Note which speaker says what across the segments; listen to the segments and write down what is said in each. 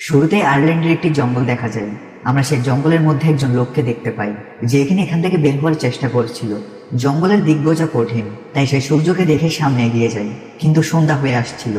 Speaker 1: শুরুতে আয়ারল্যান্ডের একটি জঙ্গল দেখা যায়। আমরা সেই জঙ্গলের মধ্যে একজন লোককে দেখতে পাই যে এখান থেকে বের হওয়ার চেষ্টা করছিল। জঙ্গলের দিক বোঝা কঠিন, তাই সে সূর্যকে দেখে সামনে এগিয়ে যায়। কিন্তু সন্ধ্যা হয়ে আসছিল।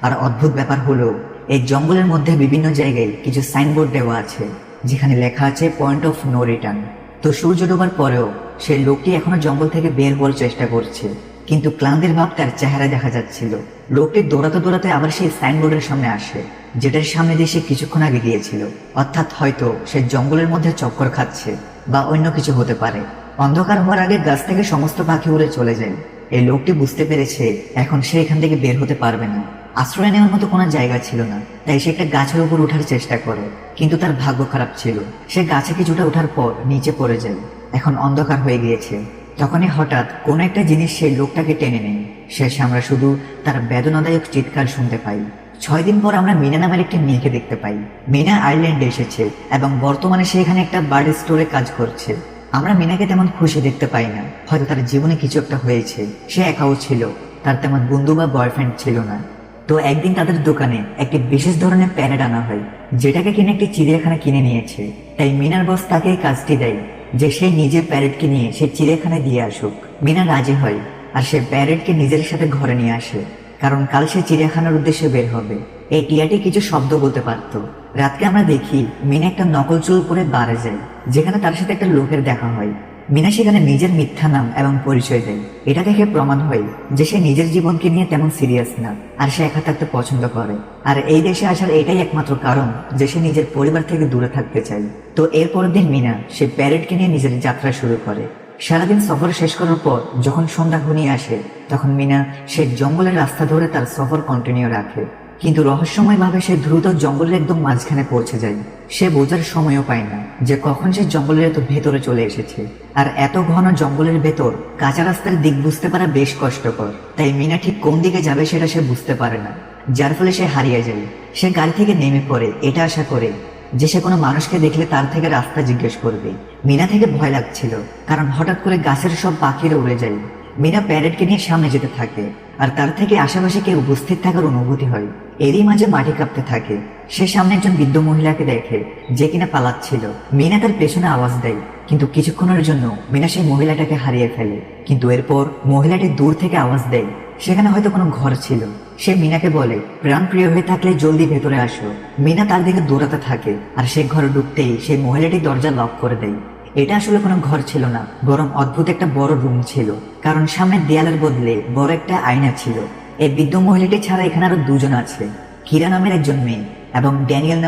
Speaker 1: আর অদ্ভুত ব্যাপার হলো, এই জঙ্গলের মধ্যে বিভিন্ন জায়গায় কিছু সাইনবোর্ড দেওয়া আছে যেখানে লেখা আছে পয়েন্ট অফ নো রিটার্ন। তো সূর্য ডোবার পরেও সেই লোকটি এখনো জঙ্গল থেকে বের হওয়ার চেষ্টা করছে, কিন্তু ক্লান্তির ভাব তার চেহারা দেখা যাচ্ছিল। লোকটি দৌড়াতে দৌড়াতে আবার সেই সাইনবোর্ডের সামনে আসে যেটার সামনে দিয়ে সে কিছুক্ষণ আগে গিয়েছিল। অর্থাৎ হয়তো সে জঙ্গলের মধ্যে চক্কর খাচ্ছে বা অন্য কিছু হতে পারে। অন্ধকার হওয়ার আগে গাছ থেকে সমস্ত পাখি উড়ে চলে যায়। এই লোকটি বুঝতে পেরেছে এখন সে এখান থেকে বের হতে পারবে না। আশ্রয় নেওয়ার মতো কোনো জায়গা ছিল না, তাই সে একটা গাছের উপর ওঠার চেষ্টা করে। কিন্তু তার ভাগ্য খারাপ ছিল, সে গাছে কিছুটা ওঠার পর নিচে পড়ে যায়। এখন অন্ধকার হয়ে গিয়েছে। তখনই হঠাৎ কোন একটা জিনিস সেই লোকটাকে টেনে নেয়। শেষে আমরা শুধু তার বেদনাদায়ক চিৎকার শুনতে পাই। 6 দিন পর আমরা মিনা নামের একটি মেয়েকে দেখতে পাই। মিনা আয়ারল্যান্ডে এসেছে এবং বর্তমানে সে এখানে একটা বার্ড স্টোরে কাজ করছে। আমরা মিনাকে তেমন খুশি দেখতে পাই না, হয়তো তার জীবনে কিছু একটা হয়েছে। সে একাও ছিল, তার তেমন বন্ধু বা বয়ফ্রেন্ড ছিল না। তো একদিন তাদের দোকানে একটি বিশেষ ধরনের প্যারেট আনা হয়, যেটাকে কিনে একটি চিড়িয়াখানা কিনে নিয়েছে। তাই মিনার বস তাকে এই কাজটি দেয় যে সে নিজের প্যারেটকে নিয়ে সে চিড়িয়াখানায় দিয়ে আসুক। মিনা রাজি হয় আর সে প্যারেটকে নিজের সাথে ঘরে নিয়ে আসে, কারণ কাল সে চিড়িয়াখানার উদ্দেশ্যে বের হবে। এই টিয়াটি কিছু শব্দ বলতে পারত। রাতকে আমরা দেখি মিনা একটা নকল চুল পরে বারে যায়, যেখানে তার সাথে একটা লোকের দেখা হয়। মিনা সেখানে নিজের মিথ্যা নাম এবং পরিচয় দেয়। এটা দেখে প্রমাণ হয় যে সে নিজের জীবনকে নিয়ে তেমন সিরিয়াস না, আর সে একা থাকতে পছন্দ করে। আর এই দেশে আসার এটাই একমাত্র কারণ যে সে নিজের পরিবার থেকে দূরে থাকতে চায়। তো এর পরের দিন মিনা সে প্যারেটকে নিয়ে নিজের যাত্রা শুরু করে। সারাদিন সফর শেষ করার পর যখন সন্ধ্যা ঘনিয়ে আসে, তখন মিনা সে জঙ্গলের রাস্তা ধরে তার সফর কন্টিনিউ রাখে। কিন্তু রহস্যময়ভাবে সে দ্রুত জঙ্গলের একদম মাঝখানে পৌঁছে যায়। সে বোঝার সময়ও পায় না যে কখন সে জঙ্গলের এত ভেতরে চলে এসেছে। আর এত ঘন জঙ্গলের ভেতর কাঁচা রাস্তার দিক বুঝতে পারা বেশ কষ্টকর, তাই মিনা ঠিক কোন দিকে যাবে সেটা সে বুঝতে পারে না, যার ফলে সে হারিয়ে যায়। সে গাড়ি থেকে নেমে পড়ে এটা আশা করে যে সে কোনো মানুষকে দেখলে তার থেকে রাস্তা জিজ্ঞেস করবে। মিনা থেকে ভয় লাগছিল, কারণ হঠাৎ করে গাছের সব পাখিরা উড়ে যায়। মিনা প্যারেটকে নিয়ে সামনে যেতে থাকে, আর তার থেকে আশেপাশে কেউ উপস্থিত থাকার অনুভূতি হয়। এরই মাঝে মাটি কাঁপতে থাকে। সে সামনে একজন বৃদ্ধ মহিলাকে দেখে যে কিনা পালাচ্ছিল। মিনা তার পেছনে আওয়াজ দেয়, কিন্তু কিছুক্ষণের জন্য মিনা সেই মহিলাটাকে হারিয়ে ফেলে। কিন্তু এরপর মহিলাটি দূর থেকে আওয়াজ দেয়, সেখানে হয়তো কোনো ঘর ছিল। সে মিনাকে বলে, প্রাণ প্রিয় হয়ে থাকলে জলদি ভেতরে আসো। মিনা তার দিকে দৌড়াতে থাকে, আর সে ঘরে ঢুকতেই সেই মহিলাটি দরজা লক করে দেয়। এটা আসলে কোনো ঘর ছিল না, বরং অদ্ভুত একটা বড় রুম ছিল, কারণ সামনের দেয়ালের বদলে বড় একটা আয়না ছিল। এই বৃদ্ধ মহিলাটি ছাড়া এখানে আরো দুজন আছে, কিরা নামের একজন মেয়ে এবং ড্যানিয়েল